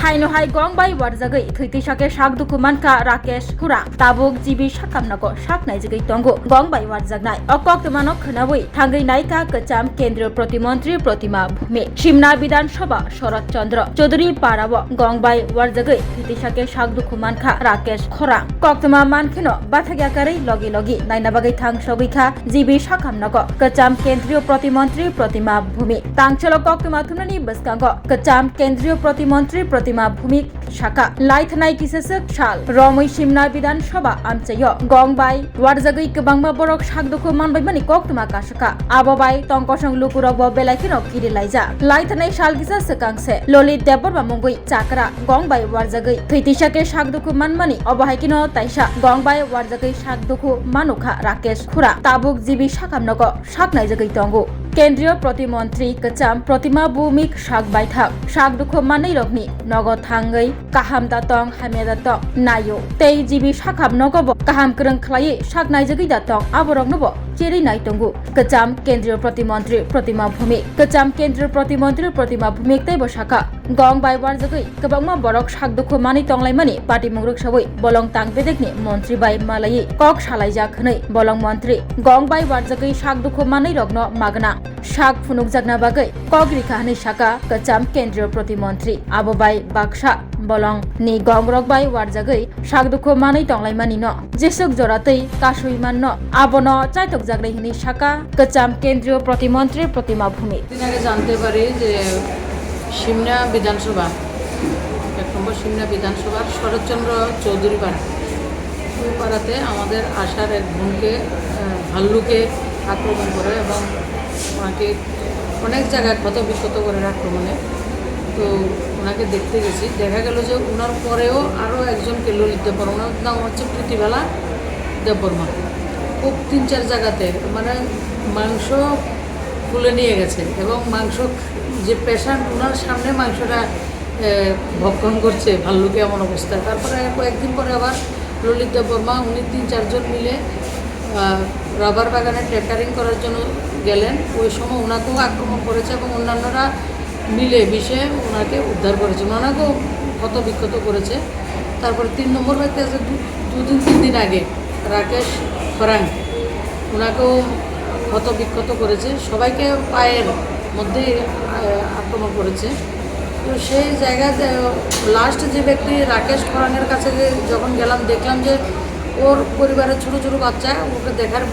Haino hai gong bai warjagai thuiti sake sak duku manka Rakesh Khurang tabuk jibi sakamnako saknai jagai tongo gong bai warjagnai okok tumanok khnawi thangai naika kacham kendriyo protimantri Protima Bhumi Simna Bidhan Sabha Sharat Chandra Chaudhary Parawo gong bai warjagai thuiti sake sak duku manka Rakesh Khurang koktuma mankhino bathagyakarei logi logi naina bagai thang sogikha jibi sakamnako kacham kendriyo protimantri Protima Bhumi tangchalo koktuma thunani baskango kacham kendriyo protimantri Protima Bhumi Shaka Laithanai Kisasak Shal Romoi Simna Bidhan Sabha Amchayo Gong Bai Warjagai Kebangma Borok Sakduku Manbai Mani Koktuma Kashaka Abobai Tongkosong Lukurok Bo Belaikino Kiri Laija Laithanai Shal Kisa Sakangse Lolit Deborba Mungui Chakra Gong Bai Warjagai Thuitishake Sakduku Manmani Obahaikino Taisha Gong Bai Warjagai Sakduku Manukha Rakesh Khurang Tabuk Jibi Sakamnoko Saknai Jagai Tongo কেন্দ্রীয় প্রতিমন্ত্রী কচাম প্রতিমা ভূমিক সাক বাইথাক সাক দুঃখ মানেই রগনি নগদ থাঙ্গৈ কাহাম Datong হামে Datong নায়ো তেই GB সাকাব নগব কাহাম করং খ্লাই সাক নাইজগৈ Datong আবরক নব cherry নাইতঙ্গু কচাম কেন্দ্রীয় প্রতিমন্ত্রী প্রতিমা ভূমিক কচাম কেন্দ্রীয় প্রতিমন্ত্রী প্রতিমা ভূমিক তাই বসাকা গং বাইবার জগৈ কবাংমা বরক সাক দুঃখ মানি তংলাই মানি পার্টি মুগ্রক সবই বলং তাং বেদেকনি মন্ত্রী বাই মালাই কক সালাইজা খनै বলং মন্ত্রী গং বাইবার জগৈ সাক দুঃখ মানি রগ্ন মাগনা শাক ফুনুক জাগনা বাগৈ কগরিকা হানি শাকা কচাম কেন্দ্রীয় প্রতিমন্ত্রী আববাই বাক্সা বলং নি গংরক বাই ওয়ারজাগৈ শাক দুঃখ মানি তংলাই মানি ন জেসক জরাতৈ কাশুই মান ন আবন চাইতক জাগলাই হানি শাকা কচাম কেন্দ্রীয় প্রতিমন্ত্রী প্রতিমা ভূমি দিন আগে জানতে পারি যে সিমনা বিধানসভা ১ নম্বর সিমনা বিধানসভার শরৎচন্দ্র চৌধুরী পাড়া ওই পাড়াতে আমাদের আশার এক বোনকে ভাল্লুকে আক্রমণ করে এবং ওনাকে অনেক জায়গায় ক্ষত বিক্ষত করে আক্রমণে তো ওনাকে দেখতে গেছি দেখা গেল যে ওনার পরেও আরও একজনকে ললিত দেববর্মা ওনার নাম হচ্ছে প্রীতিবালা দেববর্মা খুব ৩-৪ জায়গাতে মানে মাংস তুলে নিয়ে গেছে এবং মাংস যে পেশেন্ট ওনার সামনে মাংসটা ভক্ষণ করছে ভাল্লুকে এমন অবস্থা তারপরে কয়েকদিন পরে আবার ললিত দেববর্মা উনি ৩-৪ জন মিলে রাবার বাগানে ট্রেকারিং করার জন্য গেলেন ওই সময় ওনাকেও আক্রমণ করেছে এবং অন্যান্যরা মিলে বিষে ওনাকে উদ্ধার করেছে ওনাকেও ক্ষত বিক্ষত করেছে তারপরে ৩ নম্বর ব্যক্তি আছে ২-৩ দিন আগে রাকেশ খরাং ওনাকেও ক্ষত বিক্ষত করেছে সবাইকে পায়ের মধ্যে আক্রমণ করেছে তো সেই জায়গাতে লাস্ট যে ব্যক্তি রাকেশ খরাংয়ের কাছে যখন গেলাম দেখলাম যে ওর পরিবারের ছোটো ছোটো বাচ্চা ওকে দেখার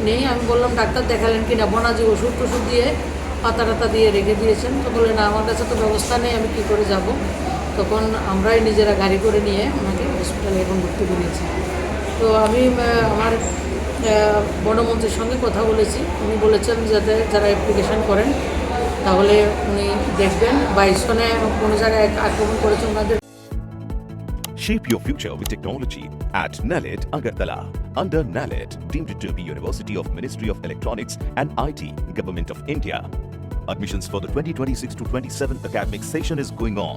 নেই আমি বললাম ডাক্তার দেখালেন কি না বনা যে ওষুধ টষুধ দিয়ে পাতা টাতা দিয়ে রেখে দিয়েছেন তো বলে না আমার কাছে তো ব্যবস্থা নেই আমি কী করে যাব তখন আমরাই নিজেরা গাড়ি করে নিয়ে ওনাকে হসপিটালে এখন ভর্তি করিয়েছি তো আমি আমার বনমন্ত্রীর সঙ্গে কথা বলেছি উনি বলেছেন যাতে যারা অ্যাপ্লিকেশন করেন তাহলে উনি দেখবেন 22 সনে কোনো জায়গায় আক্রমণ করেছেন ওনাদের Shape your future with technology at NALED Agartala. Under NALED, deemed to be University of Ministry of Electronics and IT, Government of India. Admissions for the 2026-27 academic session is going on.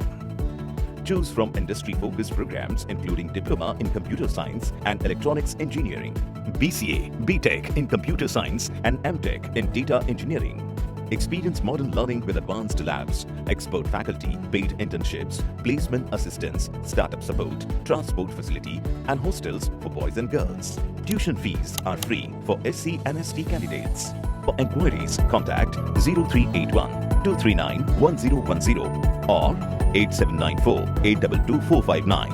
Choose from industry-focused programs including Diploma in Computer Science and Electronics Engineering, BCA, BTech in Computer Science and MTech in Data Engineering. Experience modern learning with advanced labs, expert faculty, paid internships, placement assistance, startup support, transport facility, and hostels for boys and girls. Tuition fees are free for SC and ST candidates. For enquiries, contact 0381 239 1010 or 8794 822459.